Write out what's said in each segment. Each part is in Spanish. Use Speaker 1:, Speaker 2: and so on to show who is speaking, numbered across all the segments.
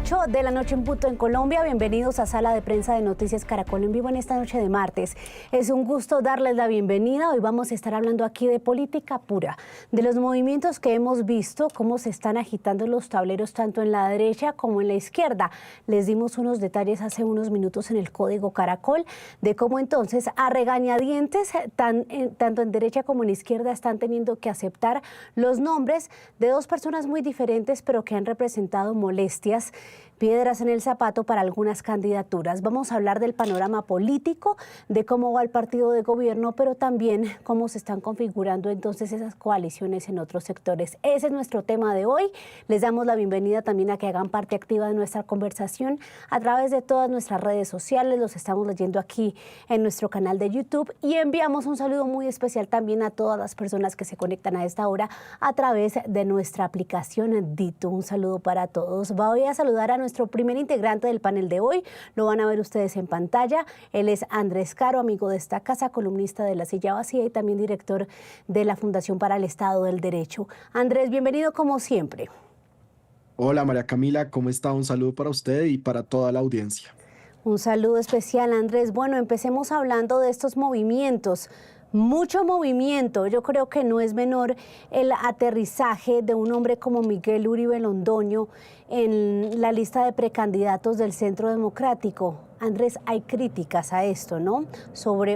Speaker 1: 8 de la noche en punto en Colombia. Bienvenidos a Sala de Prensa de Noticias Caracol en vivo en esta noche de martes. Es un gusto darles la bienvenida. Hoy vamos a estar hablando aquí de política pura, de los movimientos que hemos visto, cómo se están agitando los tableros tanto en la derecha como en la izquierda. Les dimos unos detalles hace unos minutos en el Código Caracol de cómo entonces a regañadientes, tanto en derecha como en izquierda, están teniendo que aceptar los nombres de dos personas muy diferentes, pero que han representado molestias, piedras en el zapato para algunas candidaturas. Vamos a hablar del panorama político, de cómo va el partido de gobierno, pero también cómo se están configurando entonces esas coaliciones en otros sectores. Ese es nuestro tema de hoy. Les damos la bienvenida también a que hagan parte activa de nuestra conversación a través de todas nuestras redes sociales. Los estamos leyendo aquí en nuestro canal de YouTube y enviamos un saludo muy especial también a todas las personas que se conectan a esta hora a través de nuestra aplicación Dito. Un saludo para todos. Voy a saludar a nuestro primer integrante del panel de hoy. Lo van a ver ustedes en pantalla. Él es Andrés Caro, amigo de esta casa, columnista de La Silla Vacía y también director de la Fundación para el Estado del Derecho. Andrés, bienvenido como siempre.
Speaker 2: Hola María Camila, ¿cómo está? Un saludo para usted y para toda la audiencia.
Speaker 1: Un saludo especial, Andrés. Bueno, empecemos hablando de estos movimientos. Mucho movimiento. Yo creo que no es menor el aterrizaje de un hombre como Miguel Uribe Londoño en la lista de precandidatos del Centro Democrático. Andrés, hay críticas a esto, ¿no?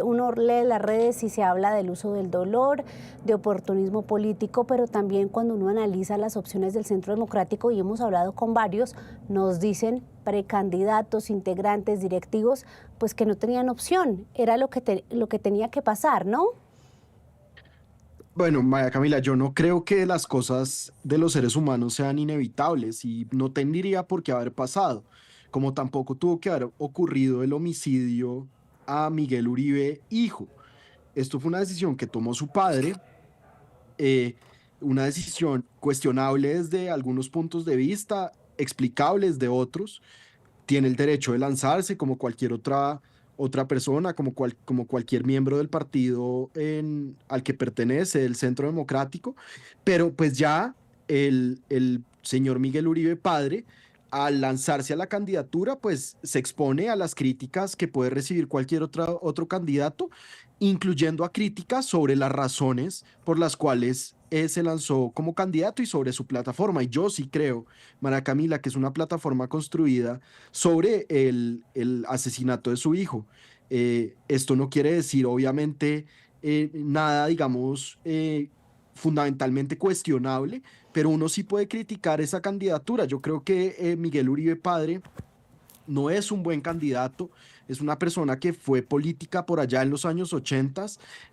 Speaker 1: Uno lee las redes y se habla del uso del dolor, de oportunismo político, pero también cuando uno analiza las opciones del Centro Democrático, y hemos hablado con varios, nos dicen precandidatos, integrantes, directivos, pues que no tenían opción, era lo que tenía que pasar, ¿no?
Speaker 2: Bueno, María Camila, yo no creo que las cosas de los seres humanos sean inevitables y no tendría por qué haber pasado, como tampoco tuvo que haber ocurrido el homicidio a Miguel Uribe, hijo. Esto fue una decisión que tomó su padre, eh, una decisión cuestionable desde algunos puntos de vista, explicables de otros. Tiene el derecho de lanzarse como cualquier otra persona, como cualquier miembro del partido al que pertenece, el Centro Democrático, pero pues ya el señor Miguel Uribe padre, al lanzarse a la candidatura, pues se expone a las críticas que puede recibir cualquier otro candidato, incluyendo a críticas sobre las razones por las cuales se lanzó como candidato y sobre su plataforma. Y yo sí creo, María Camila, que es una plataforma construida sobre el asesinato de su hijo. Esto no quiere decir, obviamente, nada, digamos, fundamentalmente cuestionable, pero uno sí puede criticar esa candidatura. Yo creo que Miguel Uribe padre no es un buen candidato, es una persona que fue política por allá en los años 80,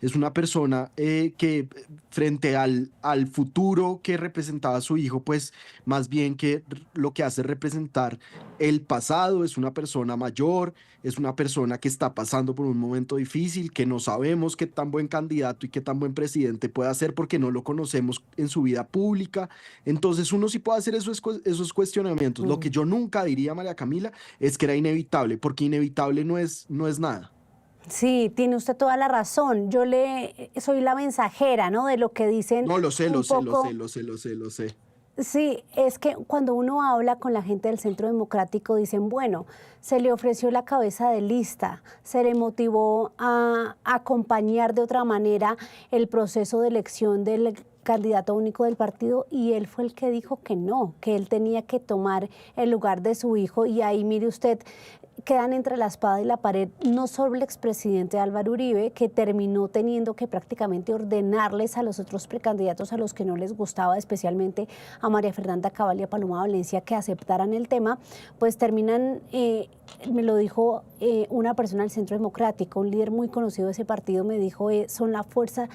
Speaker 2: es una persona que frente al futuro que representaba su hijo, pues más bien que lo que hace es representar el pasado, es una persona mayor, es una persona que está pasando por un momento difícil, que no sabemos qué tan buen candidato y qué tan buen presidente puede hacer porque no lo conocemos en su vida pública. Entonces uno sí puede hacer esos cuestionamientos. Lo que yo nunca diría, María Camila, es que era inevitable, porque inevitable no es nada.
Speaker 1: Sí, tiene usted toda la razón. Soy la mensajera, ¿no? De lo que dicen
Speaker 2: No, lo sé,
Speaker 1: un
Speaker 2: lo sé, lo
Speaker 1: poco.
Speaker 2: sé, lo sé, lo sé, lo sé.
Speaker 1: Sí, es que cuando uno habla con la gente del Centro Democrático dicen, bueno, se le ofreció la cabeza de lista, se le motivó a acompañar de otra manera el proceso de elección del candidato único del partido y él fue el que dijo que no, que él tenía que tomar el lugar de su hijo y ahí mire usted, quedan entre la espada y la pared, no solo el expresidente Álvaro Uribe, que terminó teniendo que prácticamente ordenarles a los otros precandidatos a los que no les gustaba, especialmente a María Fernanda Cabal y a Paloma Valencia, que aceptaran el tema, pues terminan, me lo dijo una persona del Centro Democrático, un líder muy conocido de ese partido, me dijo, es la fuerza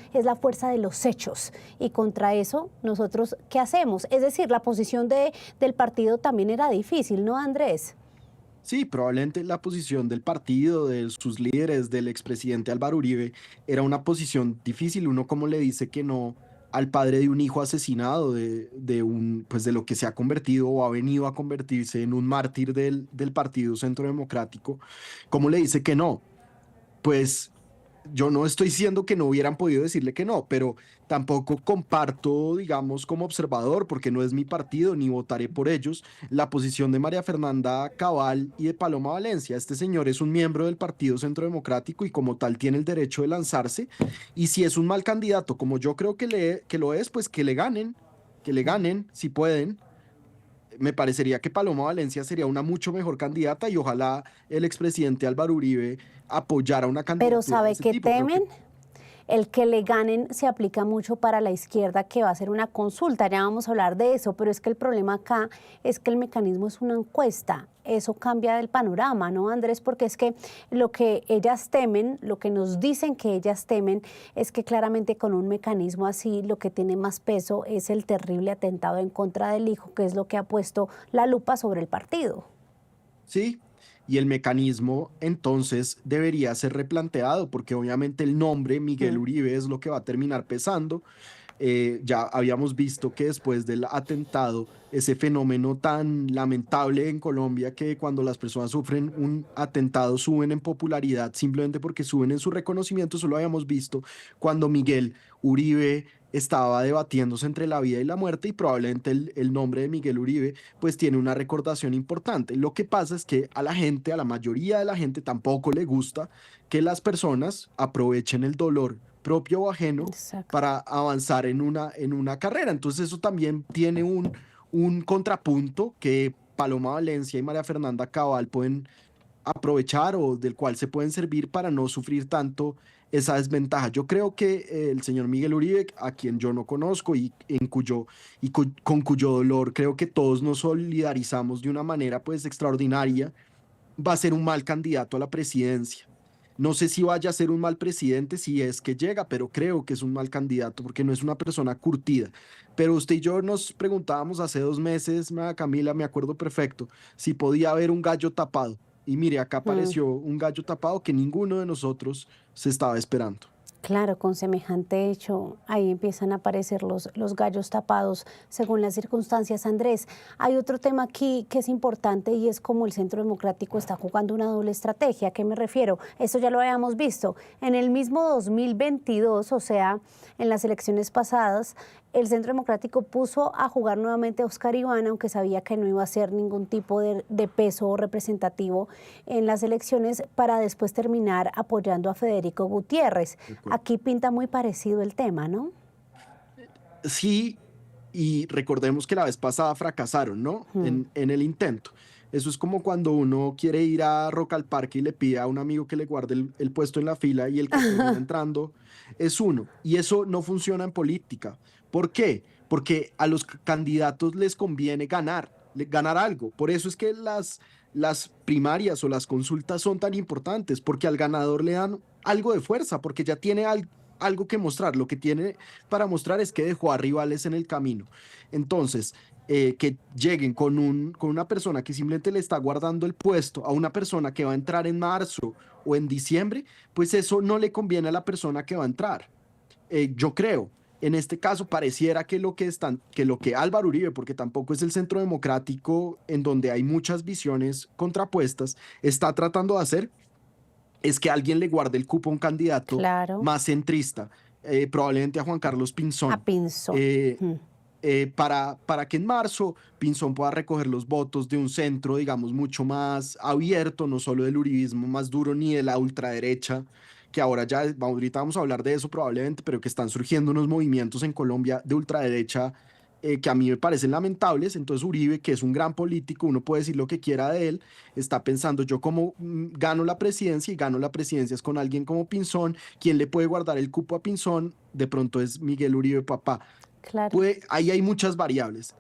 Speaker 1: de los hechos, y contra eso nosotros, ¿qué hacemos? Es decir, la posición del partido también era difícil, ¿no, Andrés?
Speaker 2: Sí, probablemente la posición del partido, de sus líderes, del expresidente Álvaro Uribe, era una posición difícil. Uno como le dice que no al padre de un hijo asesinado, pues de lo que se ha convertido o ha venido a convertirse en un mártir del Partido Centro Democrático. ¿Cómo le dice que no? Pues yo no estoy diciendo que no hubieran podido decirle que no, pero tampoco comparto, digamos, como observador, porque no es mi partido ni votaré por ellos, la posición de María Fernanda Cabal y de Paloma Valencia. Este señor es un miembro del Partido Centro Democrático y como tal tiene el derecho de lanzarse. Y si es un mal candidato, como yo creo que lo es, pues que le ganen, si pueden. Me parecería que Paloma Valencia sería una mucho mejor candidata y ojalá el expresidente Álvaro Uribe apoyara una
Speaker 1: Pero
Speaker 2: candidatura de
Speaker 1: ¿sabe
Speaker 2: ese
Speaker 1: qué
Speaker 2: tipo. Creo que
Speaker 1: temen? El que le ganen se aplica mucho para la izquierda, que va a ser una consulta, ya vamos a hablar de eso, pero es que el problema acá es que el mecanismo es una encuesta. Eso cambia el panorama, ¿no, Andrés? Porque es que lo que ellas temen, lo que nos dicen que ellas temen, es que claramente con un mecanismo así lo que tiene más peso es el terrible atentado en contra del hijo, que es lo que ha puesto la lupa sobre el partido.
Speaker 2: sí, y el mecanismo entonces debería ser replanteado porque obviamente el nombre Miguel
Speaker 1: Mm.
Speaker 2: Uribe es lo que va a terminar pesando. Ya habíamos visto que después del atentado, ese fenómeno tan lamentable en Colombia que cuando las personas sufren un atentado suben en popularidad simplemente porque suben en su reconocimiento, eso lo habíamos visto cuando Miguel Uribe estaba debatiéndose entre la vida y la muerte y probablemente el nombre de Miguel Uribe pues tiene una recordación importante. Lo que pasa es que a la gente, a la mayoría de la gente tampoco le gusta que las personas aprovechen el dolor propio o ajeno
Speaker 1: Exacto.
Speaker 2: para avanzar en una carrera. Entonces eso también tiene un contrapunto que Paloma Valencia y María Fernanda Cabal pueden aprovechar o del cual se pueden servir para no sufrir tanto esa desventaja. Yo creo que el señor Miguel Uribe, a quien yo no conozco con cuyo dolor creo que todos nos solidarizamos de una manera pues extraordinaria, va a ser un mal candidato a la presidencia. No sé si vaya a ser un mal presidente si es que llega, pero creo que es un mal candidato porque no es una persona curtida. Pero usted y yo nos preguntábamos hace 2 meses, Camila, me acuerdo perfecto, si podía haber un gallo tapado. Y mire, acá
Speaker 1: Mm.
Speaker 2: apareció un gallo tapado que ninguno de nosotros se estaba esperando.
Speaker 1: Claro, con semejante hecho, ahí empiezan a aparecer los gallos tapados según las circunstancias. Andrés, hay otro tema aquí que es importante y es cómo el Centro Democrático está jugando una doble estrategia. ¿A qué me refiero? Eso ya lo habíamos visto. En el mismo 2022, o sea, en las elecciones pasadas, el Centro Democrático puso a jugar nuevamente a Oscar Iván, aunque sabía que no iba a ser ningún tipo de peso representativo en las elecciones, para después terminar apoyando a Federico Gutiérrez.
Speaker 2: De acuerdo.
Speaker 1: Aquí pinta muy parecido el tema, ¿no?
Speaker 2: Sí, y recordemos que la vez pasada fracasaron, ¿no?
Speaker 1: Mm.
Speaker 2: En el intento. Eso es como cuando uno quiere ir a Rock al Parque y le pide a un amigo que le guarde el puesto en la fila y el que termina entrando es uno. Y eso no funciona en política. ¿Por qué? Porque a los candidatos les conviene ganar, ganar algo. Por eso es que las primarias o las consultas son tan importantes, porque al ganador le dan algo de fuerza, porque ya tiene algo que mostrar. Lo que tiene para mostrar es que dejó a rivales en el camino. Entonces, que lleguen con una persona que simplemente le está guardando el puesto a una persona que va a entrar en marzo o en diciembre, pues eso no le conviene a la persona que va a entrar. Yo creo. En este caso pareciera que lo que Álvaro Uribe, porque tampoco es el Centro Democrático en donde hay muchas visiones contrapuestas, está tratando de hacer es que alguien le guarde el cupo a un candidato
Speaker 1: Claro,
Speaker 2: más centrista, probablemente a Juan Carlos
Speaker 1: a
Speaker 2: Pinzón,
Speaker 1: Pinzón.
Speaker 2: eh,
Speaker 1: Mm.
Speaker 2: para que en marzo Pinzón pueda recoger los votos de un centro, digamos, mucho más abierto, no solo del uribismo más duro ni de la ultraderecha, que ahora ya, ahorita vamos a hablar de eso probablemente, pero que están surgiendo unos movimientos en Colombia de ultraderecha que a mí me parecen lamentables. Entonces Uribe, que es un gran político, uno puede decir lo que quiera de él, está pensando yo cómo gano la presidencia y gano la presidencia es con alguien como Pinzón. ¿Quién le puede guardar el cupo a Pinzón? De pronto es Miguel Uribe papá.
Speaker 1: Claro.
Speaker 2: Ahí hay muchas variables.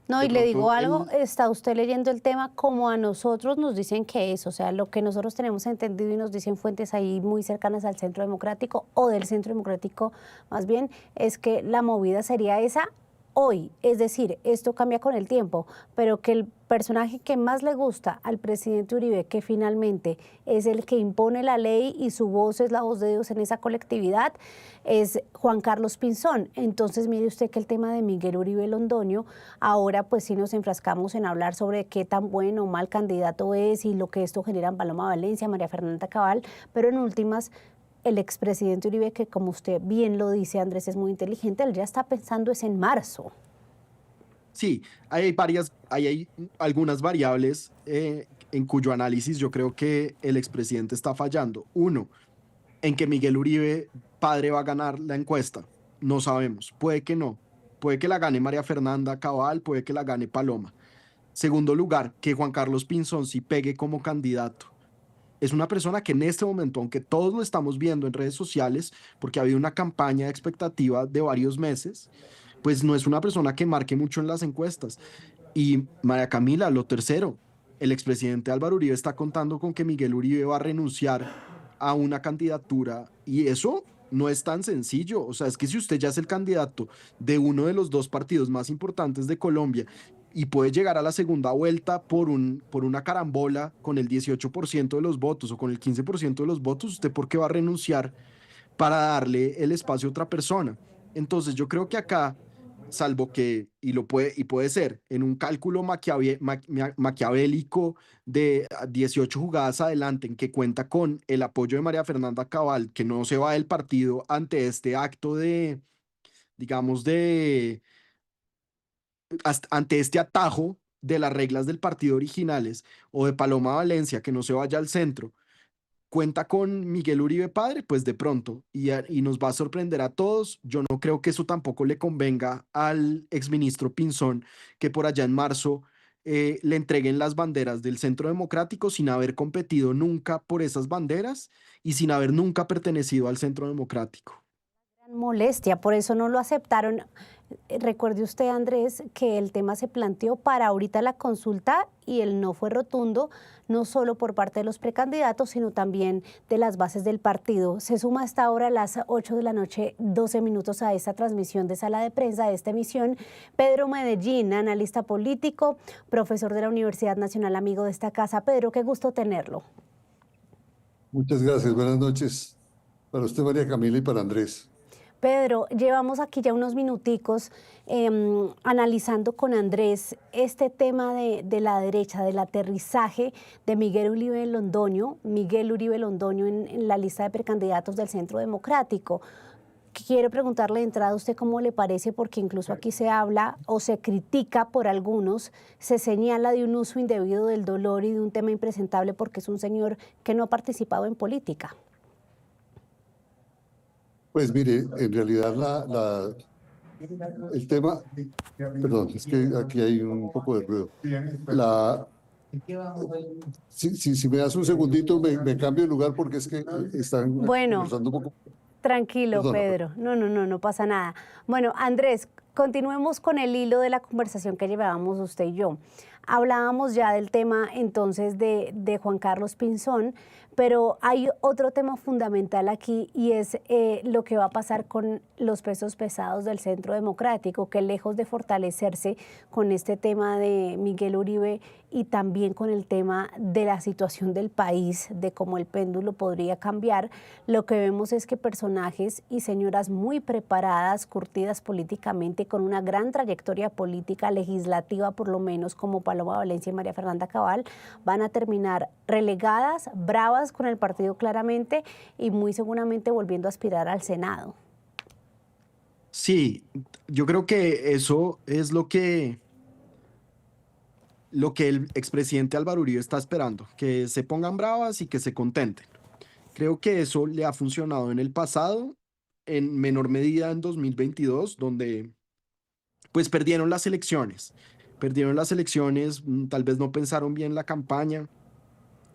Speaker 1: No,
Speaker 2: De
Speaker 1: y le digo
Speaker 2: pronto
Speaker 1: algo,
Speaker 2: el,
Speaker 1: está usted leyendo el tema como a nosotros nos dicen que es, o sea, lo que nosotros tenemos entendido y nos dicen fuentes ahí muy cercanas al Centro Democrático o del Centro Democrático más bien, es que la movida sería esa hoy, es decir, esto cambia con el tiempo, pero que el personaje que más le gusta al presidente Uribe, que finalmente es el que impone la ley y su voz es la voz de Dios en esa colectividad, es Juan Carlos Pinzón. Entonces mire usted que el tema de Miguel Uribe Londoño, ahora pues sí nos enfrascamos en hablar sobre qué tan bueno o mal candidato es y lo que esto genera en Paloma Valencia, María Fernanda Cabal, pero en últimas el expresidente Uribe, que como usted bien lo dice, Andrés, es muy inteligente, él ya está pensando es en marzo.
Speaker 2: Sí, hay algunas variables en cuyo análisis yo creo que el expresidente está fallando. Uno, en que Miguel Uribe, padre, va a ganar la encuesta. No sabemos, puede que no. Puede que la gane María Fernanda Cabal, puede que la gane Paloma. Segundo lugar, que Juan Carlos Pinzón sí pegue como candidato. Es una persona que en este momento, aunque todos lo estamos viendo en redes sociales, porque ha habido una campaña de expectativa de varios meses, pues no es una persona que marque mucho en las encuestas. Y María Camila, lo tercero, el expresidente Álvaro Uribe está contando con que Miguel Uribe va a renunciar a una candidatura y eso no es tan sencillo. O sea, es que si usted ya es el candidato de uno de los dos partidos más importantes de Colombia y puede llegar a la segunda vuelta por una carambola con el 18% de los votos o con el 15% de los votos, ¿usted por qué va a renunciar para darle el espacio a otra persona? Entonces yo creo que acá, salvo que, y puede ser, en un cálculo maquiavélico de 18 jugadas adelante, en que cuenta con el apoyo de María Fernanda Cabal, que no se va del partido ante este acto de, digamos, ante este atajo de las reglas del partido originales, o de Paloma Valencia, que no se vaya al centro, cuenta con Miguel Uribe padre, pues de pronto, y nos va a sorprender a todos. Yo no creo que eso tampoco le convenga al exministro Pinzón, que por allá en marzo le entreguen las banderas del Centro Democrático sin haber competido nunca por esas banderas y sin haber nunca pertenecido al Centro Democrático.
Speaker 1: Molestia, por eso no lo aceptaron. Recuerde usted, Andrés, que el tema se planteó para ahorita la consulta y el no fue rotundo, no solo por parte de los precandidatos, sino también de las bases del partido. Se suma hasta ahora a las 8 de la noche, 12 minutos a esta transmisión de Sala de Prensa, de esta emisión, Pedro Medellín, analista político, profesor de la Universidad Nacional, amigo de esta casa. Pedro, qué gusto tenerlo.
Speaker 3: Muchas gracias, buenas noches para usted, María Camila, y para Andrés.
Speaker 1: Pedro, llevamos aquí ya unos minuticos analizando con Andrés este tema de la derecha, del aterrizaje de Miguel Uribe Londoño, en la lista de precandidatos del Centro Democrático. Quiero preguntarle de entrada a usted cómo le parece, porque incluso aquí se habla o se critica por algunos, se señala de un uso indebido del dolor y de un tema impresentable porque es un señor que no ha participado en política.
Speaker 3: Pues mire, en realidad el tema, perdón, es que aquí hay un poco de ruido. Si me das un segundito, me cambio de lugar porque es que están conversando un poco.
Speaker 1: Tranquilo,
Speaker 3: Perdona,
Speaker 1: Pedro. No pasa nada. Bueno, Andrés, continuemos con el hilo de la conversación que llevábamos usted y yo. Hablábamos ya del tema entonces de Juan Carlos Pinzón, pero hay otro tema fundamental aquí y es lo que va a pasar con los pesos pesados del Centro Democrático, que lejos de fortalecerse con este tema de Miguel Uribe y también con el tema de la situación del país, de cómo el péndulo podría cambiar, lo que vemos es que personajes y señoras muy preparadas, curtidas políticamente, con una gran trayectoria política, legislativa por lo menos, como Paloma Valencia y María Fernanda Cabal, van a terminar relegadas, bravas con el partido claramente y muy seguramente volviendo a aspirar al Senado.
Speaker 2: Sí, yo creo que eso es lo que el expresidente Álvaro Uribe está esperando, que se pongan bravas y que se contenten. Creo que eso le ha funcionado en el pasado, en menor medida en 2022, donde pues perdieron las elecciones, tal vez no pensaron bien la campaña,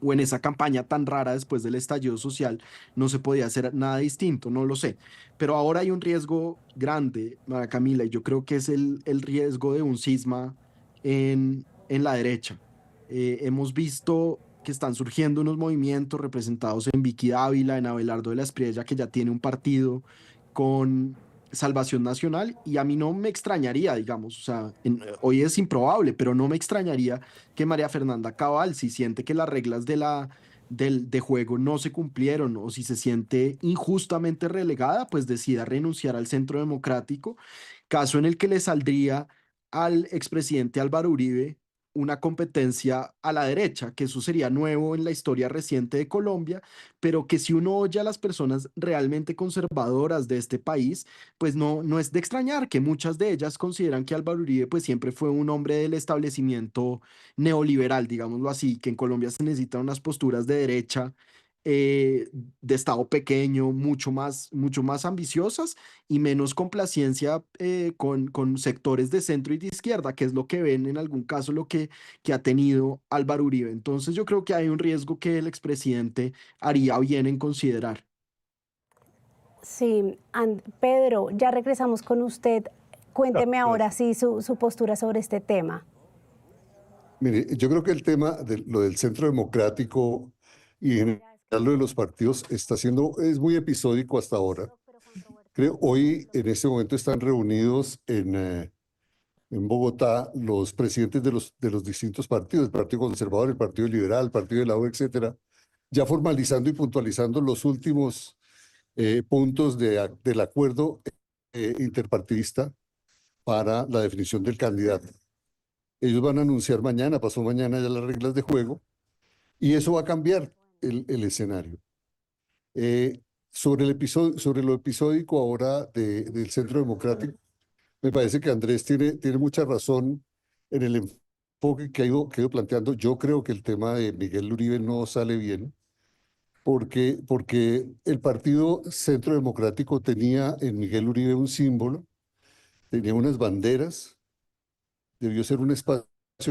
Speaker 2: o en esa campaña tan rara después del estallido social no se podía hacer nada distinto, no lo sé. Pero ahora hay un riesgo grande, María Camila, y yo creo que es el riesgo de un cisma en la derecha. Hemos visto que están surgiendo unos movimientos representados en Vicky Dávila, en Abelardo de la Espriella, que ya tiene un partido con Salvación Nacional, y a mí no me extrañaría, digamos, o sea, hoy es improbable, pero no me extrañaría que María Fernanda Cabal, si siente que las reglas de juego no se cumplieron o si se siente injustamente relegada, pues decida renunciar al Centro Democrático, caso en el que le saldría al expresidente Álvaro Uribe una competencia a la derecha, que eso sería nuevo en la historia reciente de Colombia, pero que si uno oye a las personas realmente conservadoras de este país, pues no es de extrañar que muchas de ellas consideran que Álvaro Uribe pues siempre fue un hombre del establecimiento neoliberal, digámoslo así, que en Colombia se necesitan unas posturas de derecha, de Estado pequeño, mucho más ambiciosas y menos complacencia con sectores de centro y de izquierda, que es lo que ven en algún caso que ha tenido Álvaro Uribe. Entonces yo creo que hay un riesgo que el expresidente haría bien en considerar.
Speaker 1: Sí, Pedro, ya regresamos con usted. Cuénteme ahora
Speaker 3: Gracias.
Speaker 1: sí su postura sobre este tema.
Speaker 3: Mire, yo creo que el tema de lo del centro democrático y en general lo de los partidos es muy episódico hasta ahora. Creo hoy, en este momento, están reunidos en Bogotá los presidentes de los distintos partidos, el Partido Conservador, el Partido Liberal, el Partido de la U, etcétera, ya formalizando y puntualizando los últimos puntos del acuerdo interpartidista para la definición del candidato. Ellos van a anunciar mañana, pasó mañana ya las reglas de juego, y eso va a cambiar el escenario. Eh, sobre lo episódico ahora del Centro Democrático, me parece que Andrés tiene mucha razón en el enfoque que ha ido planteando. Yo creo que el tema de Miguel Uribe no sale bien, porque el Partido Centro Democrático tenía en Miguel Uribe un símbolo, tenía unas banderas, debió ser un espacio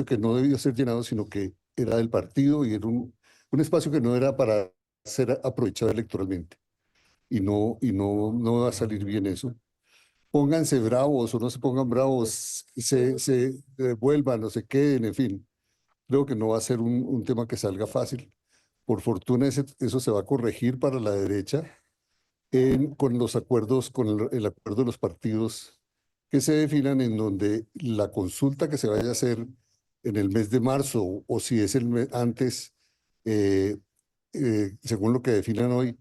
Speaker 3: que no debió ser llenado, sino que era del partido y era un espacio que no era para ser aprovechado electoralmente. No va a salir bien eso. Pónganse bravos o no se pongan bravos, se devuelvan, no se queden, en fin. Creo que no va a ser un tema que salga fácil. Por fortuna eso se va a corregir para la derecha con los acuerdos, con el acuerdo de los partidos que se definan en donde la consulta que se vaya a hacer en el mes de marzo o si es antes, eh, según lo que definan hoy,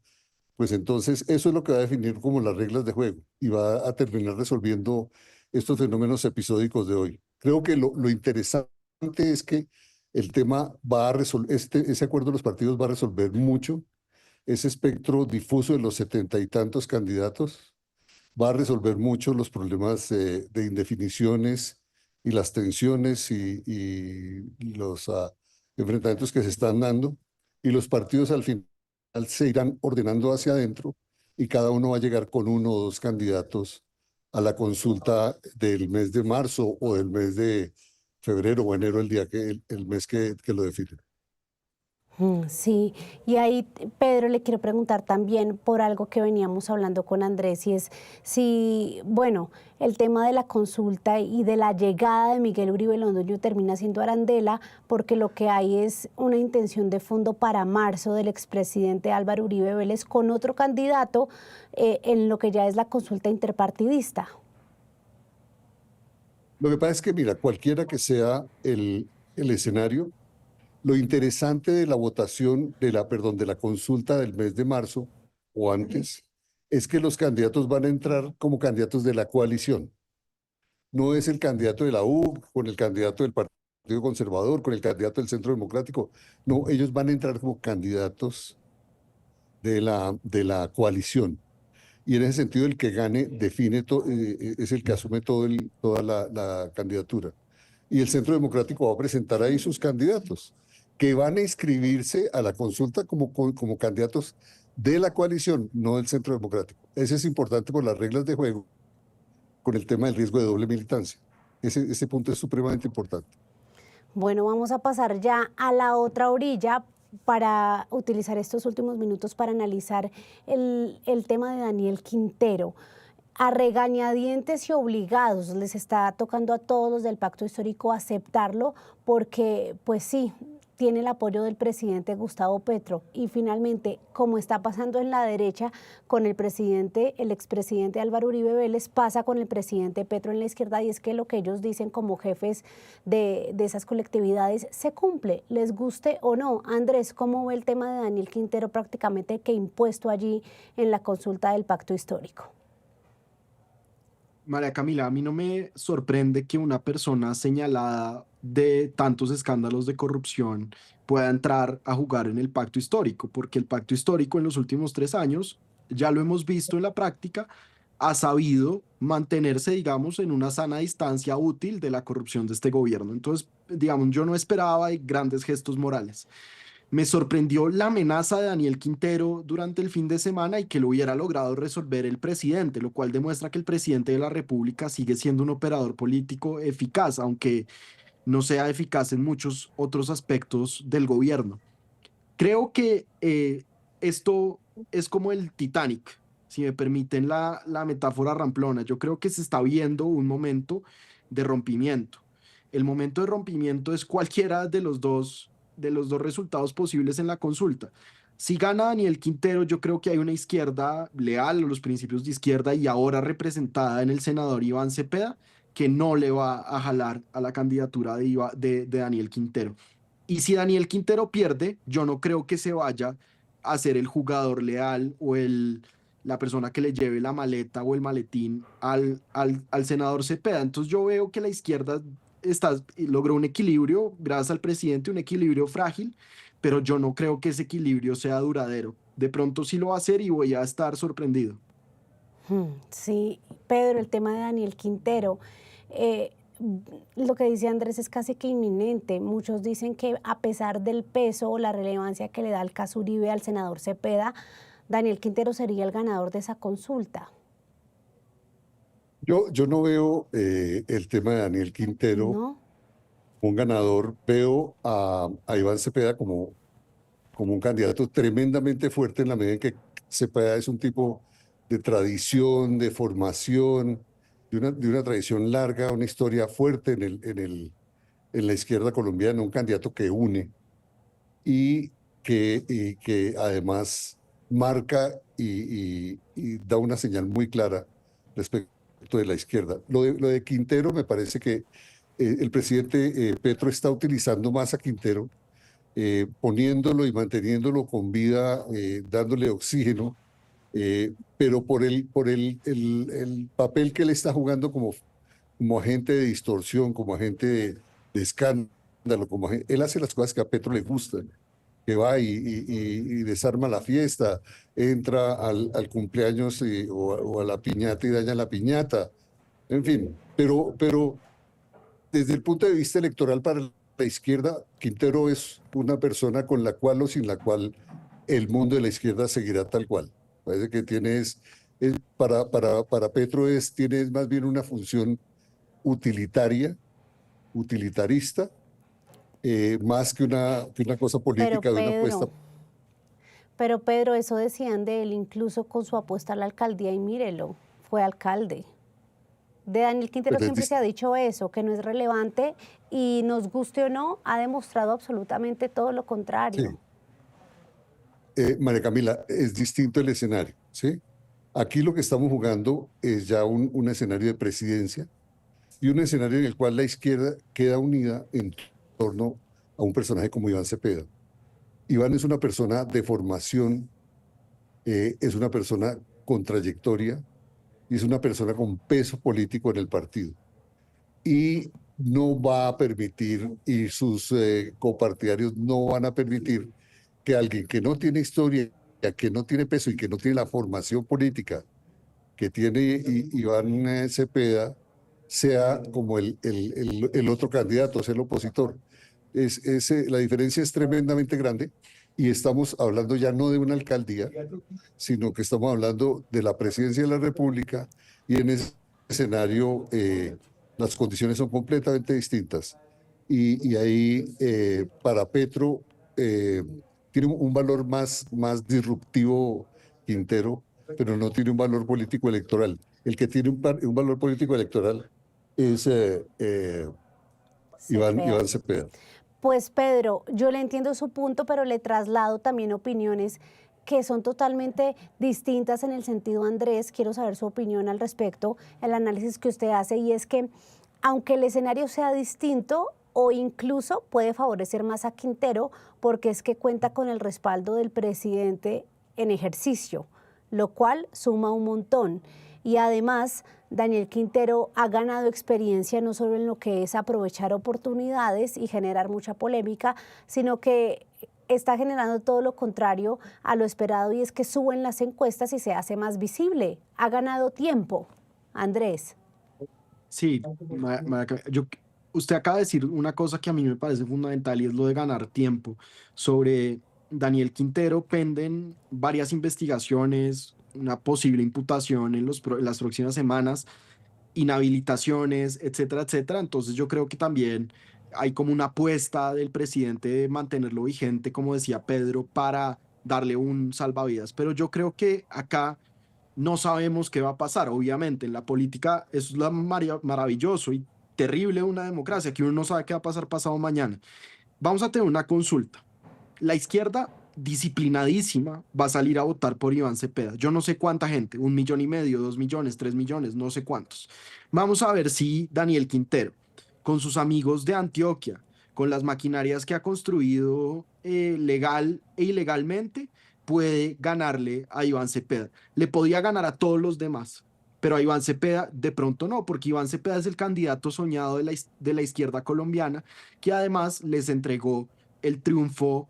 Speaker 3: pues entonces eso es lo que va a definir como las reglas de juego y va a terminar resolviendo estos fenómenos episódicos de hoy. Creo que lo interesante es que el tema va a resolver, ese acuerdo de los partidos va a resolver mucho ese espectro difuso de los 70 y tantos candidatos, va a resolver mucho los problemas de indefiniciones y las tensiones y los enfrentamientos que se están dando, y los partidos al final se irán ordenando hacia adentro y cada uno va a llegar con uno o dos candidatos a la consulta del mes de marzo o del mes de febrero o enero, el mes que lo define.
Speaker 1: Sí, y ahí, Pedro, le quiero preguntar también por algo que veníamos hablando con Andrés, y es si, bueno, el tema de la consulta y de la llegada de Miguel Uribe Londoño termina siendo arandela, porque lo que hay es una intención de fondo para marzo del expresidente Álvaro Uribe Vélez con otro candidato en lo que ya es la consulta interpartidista.
Speaker 3: Lo que pasa es que, mira, cualquiera que sea el escenario, lo interesante de la votación, de la consulta del mes de marzo o antes, es que los candidatos van a entrar como candidatos de la coalición. No es el candidato de la U con el candidato del Partido Conservador, con el candidato del Centro Democrático. No, ellos van a entrar como candidatos de la coalición. Y en ese sentido, el que gane es el que asume toda la candidatura. Y el Centro Democrático va a presentar ahí sus candidatos, que van a inscribirse a la consulta como candidatos de la coalición, no del Centro Democrático. Ese es importante por las reglas de juego, con el tema del riesgo de doble militancia. Ese punto es supremamente importante.
Speaker 1: Bueno, vamos a pasar ya a la otra orilla para utilizar estos últimos minutos para analizar el tema de Daniel Quintero. A regañadientes y obligados les está tocando a todos los del Pacto Histórico aceptarlo porque, pues sí, tiene el apoyo del presidente Gustavo Petro. Y finalmente, como está pasando en la derecha con el expresidente Álvaro Uribe Vélez, pasa con el presidente Petro en la izquierda, y es que lo que ellos dicen como jefes de esas colectividades se cumple, les guste o no. Andrés, ¿cómo ve el tema de Daniel Quintero prácticamente que impuesto allí en la consulta del Pacto Histórico?
Speaker 2: María Camila, a mí no me sorprende que una persona señalada de tantos escándalos de corrupción pueda entrar a jugar en el pacto histórico, porque el pacto histórico en los últimos 3 años, ya lo hemos visto en la práctica, ha sabido mantenerse, digamos, en una sana distancia útil de la corrupción de este gobierno. Entonces, digamos, yo no esperaba grandes gestos morales. Me sorprendió la amenaza de Daniel Quintero durante el fin de semana y que lo hubiera logrado resolver el presidente, lo cual demuestra que el presidente de la República sigue siendo un operador político eficaz, aunque no sea eficaz en muchos otros aspectos del gobierno. Creo que esto es como el Titanic, si me permiten la metáfora ramplona. Yo creo que se está viendo un momento de rompimiento. El momento de rompimiento es cualquiera de los dos resultados posibles en la consulta. Si gana Daniel Quintero, yo creo que hay una izquierda leal a los principios de izquierda y ahora representada en el senador Iván Cepeda, que no le va a jalar a la candidatura de Daniel Quintero. Y si Daniel Quintero pierde, yo no creo que se vaya a ser el jugador leal o la persona que le lleve la maleta o el maletín al senador Cepeda. Entonces yo veo que la izquierda logró un equilibrio, gracias al presidente, un equilibrio frágil, pero yo no creo que ese equilibrio sea duradero. De pronto sí lo va a hacer y voy a estar sorprendido.
Speaker 1: Sí, Pedro, el tema de Daniel Quintero, eh, lo que dice Andrés es casi que inminente. Muchos dicen que a pesar del peso o la relevancia que le da el caso Uribe al senador Cepeda, Daniel Quintero sería el ganador de esa consulta.
Speaker 3: Yo no veo el tema de Daniel Quintero
Speaker 1: ¿No?
Speaker 3: como un ganador, veo a Iván Cepeda como un candidato tremendamente fuerte en la medida en que Cepeda es un tipo de tradición, de formación, de una tradición larga, una historia fuerte en la izquierda colombiana, un candidato que une y que además marca y da una señal muy clara respecto de la izquierda. Lo de Quintero me parece que el presidente Petro está utilizando más a Quintero, poniéndolo y manteniéndolo con vida, dándole oxígeno, pero por el papel que él está jugando como agente de distorsión, como agente de escándalo, él hace las cosas que a Petro le gustan, que va y desarma la fiesta, entra al cumpleaños o a la piñata y daña la piñata, en fin, pero desde el punto de vista electoral para la izquierda, Quintero es una persona con la cual o sin la cual el mundo de la izquierda seguirá tal cual. Parece que para Petro tiene más bien una función utilitaria, utilitarista, más que una cosa
Speaker 1: Pero
Speaker 3: política de una apuesta.
Speaker 1: Pedro, eso decían de él incluso con su apuesta a la alcaldía y mírelo, fue alcalde. De Daniel Quintero
Speaker 3: Pero
Speaker 1: siempre se ha dicho eso, que no es relevante y nos guste o no, ha demostrado absolutamente todo lo
Speaker 3: sí.
Speaker 1: contrario.
Speaker 3: María Camila, es distinto el escenario, ¿sí? Aquí lo que estamos jugando es ya un escenario de presidencia y un escenario en el cual la izquierda queda unida en torno a un personaje como Iván Cepeda. Iván es una persona de formación, es una persona con trayectoria y es una persona con peso político en el partido. Y no va a permitir, y sus copartidarios no van a permitir que alguien que no tiene historia, que no tiene peso y que no tiene la formación política que tiene Iván Cepeda sea como el otro candidato, sea el opositor. La diferencia es tremendamente grande y estamos hablando ya no de una alcaldía, sino que estamos hablando de la presidencia de la República y en ese escenario las condiciones son completamente distintas. Y ahí para Petro tiene un valor más disruptivo Quintero, pero no tiene un valor político electoral. El que tiene un valor político electoral es
Speaker 1: Cepeda.
Speaker 3: Iván Cepeda.
Speaker 1: Pues Pedro, yo le entiendo su punto, pero le traslado también opiniones que son totalmente distintas en el sentido, Andrés, quiero saber su opinión al respecto, el análisis que usted hace, y es que aunque el escenario sea distinto o incluso puede favorecer más a Quintero, porque es que cuenta con el respaldo del presidente en ejercicio. lo cual suma un montón. Y además, Daniel Quintero ha ganado experiencia no solo en lo que es aprovechar oportunidades y generar mucha polémica, sino que está generando todo lo contrario a lo esperado, y es que suben las encuestas y se hace más visible. Ha ganado tiempo. Andrés.
Speaker 2: Sí, usted acaba de decir una cosa que a mí me parece fundamental y es lo de ganar tiempo. Sobre Daniel Quintero penden varias investigaciones, una posible imputación en en las próximas semanas, inhabilitaciones, etcétera, etcétera. Entonces yo creo que también hay como una apuesta del presidente de mantenerlo vigente, como decía Pedro, para darle un salvavidas. Pero yo creo que acá no sabemos qué va a pasar. Obviamente, en la política eso es lo maravilloso y terrible de una democracia, que uno no sabe qué va a pasar pasado mañana. Vamos a tener una consulta. La izquierda disciplinadísima va a salir a votar por Iván Cepeda. Yo no sé cuánta gente, 1,5 millones, 2 millones, 3 millones, no sé cuántos. Vamos a ver si Daniel Quintero, con sus amigos de Antioquia, con las maquinarias que ha construido legal e ilegalmente, puede ganarle a Iván Cepeda. Le podía ganar a todos los demás, pero a Iván Cepeda de pronto no, porque Iván Cepeda es el candidato soñado de la izquierda colombiana, que además les entregó el triunfo,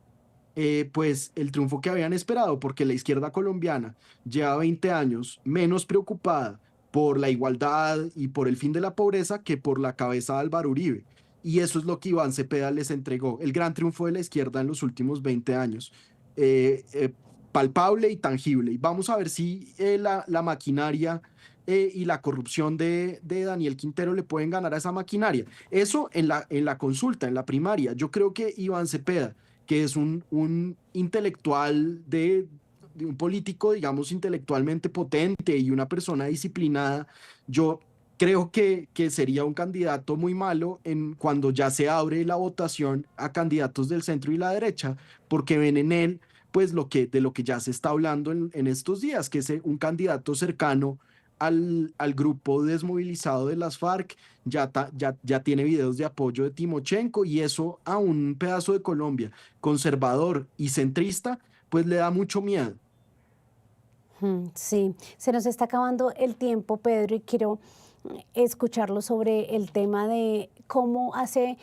Speaker 2: pues el triunfo que habían esperado, porque la izquierda colombiana lleva 20 años menos preocupada por la igualdad y por el fin de la pobreza que por la cabeza de Álvaro Uribe. Y eso es lo que Iván Cepeda les entregó, el gran triunfo de la izquierda en los últimos 20 años. Eh, eh, Palpable y tangible. Y vamos a ver si la maquinaria y la corrupción de Daniel Quintero le pueden ganar a esa maquinaria. Eso en la consulta, en la primaria. Yo creo que Iván Cepeda, que es un intelectual de un político, digamos, intelectualmente potente y una persona disciplinada, yo creo que sería un candidato muy malo cuando ya se abre la votación a candidatos del centro y la derecha, porque ven en él pues de lo que ya se está hablando en estos días, que es un candidato cercano al grupo desmovilizado de las FARC, ya tiene videos de apoyo de Timochenko, y eso a un pedazo de Colombia conservador y centrista, pues le da mucho miedo.
Speaker 1: Sí, se nos está acabando el tiempo, Pedro, y quiero escucharlo sobre el tema de cómo hace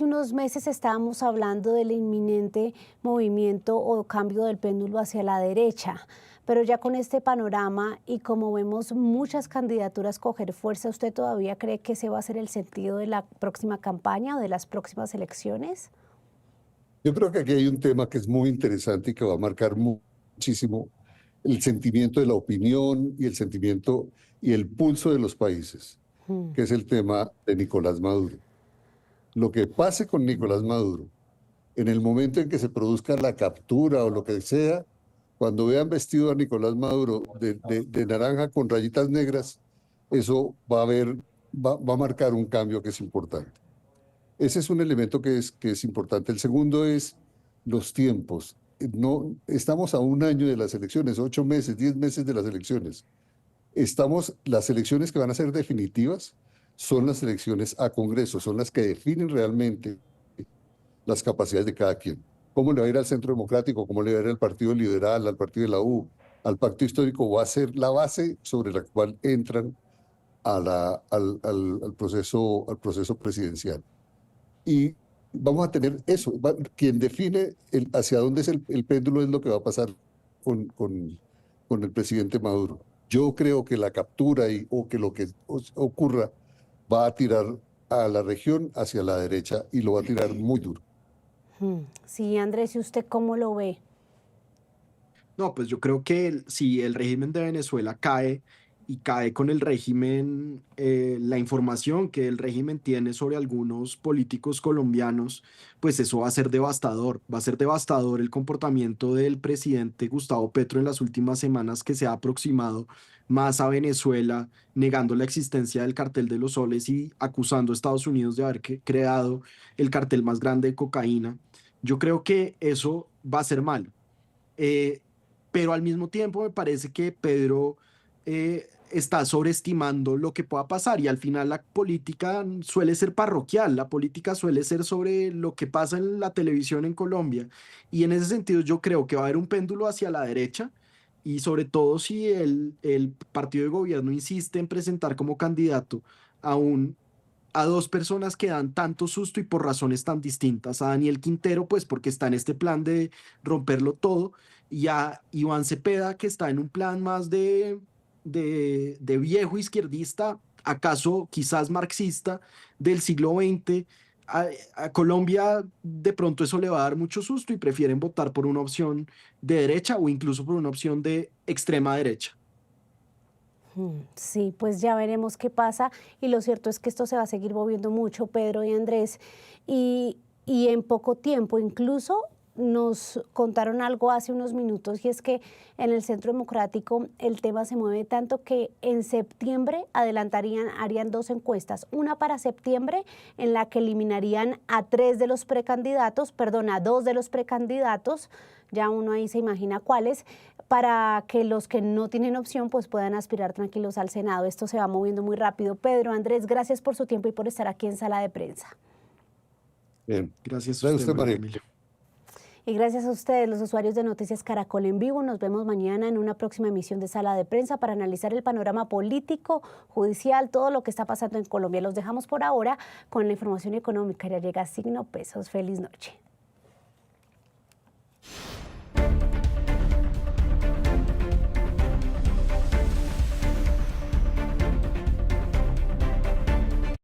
Speaker 1: unos meses estábamos hablando del inminente movimiento o cambio del péndulo hacia la derecha, pero ya con este panorama y como vemos muchas candidaturas coger fuerza, ¿usted todavía cree que ese va a ser el sentido de la próxima campaña o de las próximas elecciones?
Speaker 3: Yo creo que aquí hay un tema que es muy interesante y que va a marcar muchísimo el sentimiento de la opinión y el sentimiento y el pulso de los países,
Speaker 1: Mm.
Speaker 3: que es el tema de Nicolás Maduro. Lo que pase con Nicolás Maduro, en el momento en que se produzca la captura o lo que sea, cuando vean vestido a Nicolás Maduro de naranja con rayitas negras, eso va a marcar un cambio que es importante. Ese es un elemento que es importante. El segundo es los tiempos. No, estamos a un año de las elecciones, 8 meses, 10 meses de las elecciones. Las elecciones que van a ser definitivas son las elecciones a Congreso, son las que definen realmente las capacidades de cada quien. ¿Cómo le va a ir al Centro Democrático? ¿Cómo le va a ir al Partido Liberal, al Partido de la U, al Pacto Histórico? Va a ser la base sobre la cual entran al proceso presidencial. Y vamos a tener eso. Quien define hacia dónde es el péndulo es lo que va a pasar con el presidente Maduro. Yo creo que la captura o que lo que ocurra va a tirar a la región hacia la derecha y lo va a tirar muy duro.
Speaker 1: Sí, Andrés, ¿y usted cómo lo ve?
Speaker 2: No, pues yo creo que si el régimen de Venezuela cae y cae con el régimen, la información que el régimen tiene sobre algunos políticos colombianos, pues eso va a ser devastador. Va a ser devastador el comportamiento del presidente Gustavo Petro en las últimas semanas, que se ha aproximado más a Venezuela, negando la existencia del cartel de los soles y acusando a Estados Unidos de haber creado el cartel más grande de cocaína. Yo creo que eso va a ser malo. Eh, pero al mismo tiempo me parece que Pedro está sobreestimando lo que pueda pasar, y al final la política suele ser parroquial, la política suele ser sobre lo que pasa en la televisión en Colombia, y en ese sentido yo creo que va a haber un péndulo hacia la derecha, y sobre todo si el partido de gobierno insiste en presentar como candidato a a dos personas que dan tanto susto y por razones tan distintas. A Daniel Quintero, pues porque está en este plan de romperlo todo, y a Iván Cepeda, que está en un plan más de viejo izquierdista, acaso quizás marxista, del siglo XX. A Colombia de pronto eso le va a dar mucho susto y prefieren votar por una opción de derecha o incluso por una opción de extrema derecha.
Speaker 1: Sí, pues ya veremos qué pasa y lo cierto es que esto se va a seguir moviendo mucho, Pedro y Andrés, y en poco tiempo. Incluso nos contaron algo hace unos minutos y es que en el Centro Democrático el tema se mueve tanto que en septiembre harían dos encuestas, una para septiembre en la que eliminarían a dos de los precandidatos, ya uno ahí se imagina cuáles, para que los que no tienen opción pues puedan aspirar tranquilos al Senado. Esto se va moviendo muy rápido. Pedro, Andrés, gracias por su tiempo y por estar aquí en Sala de Prensa.
Speaker 3: Bien.
Speaker 2: Gracias a
Speaker 3: Gracias a
Speaker 2: usted,
Speaker 3: usted,
Speaker 2: María
Speaker 3: María.
Speaker 2: Emilia.
Speaker 1: Y gracias a ustedes, los usuarios de Noticias Caracol en Vivo. Nos vemos mañana en una próxima emisión de Sala de Prensa para analizar el panorama político, judicial, todo lo que está pasando en Colombia. Los dejamos por ahora con la información económica. Ya llega Signo Pesos. Feliz noche.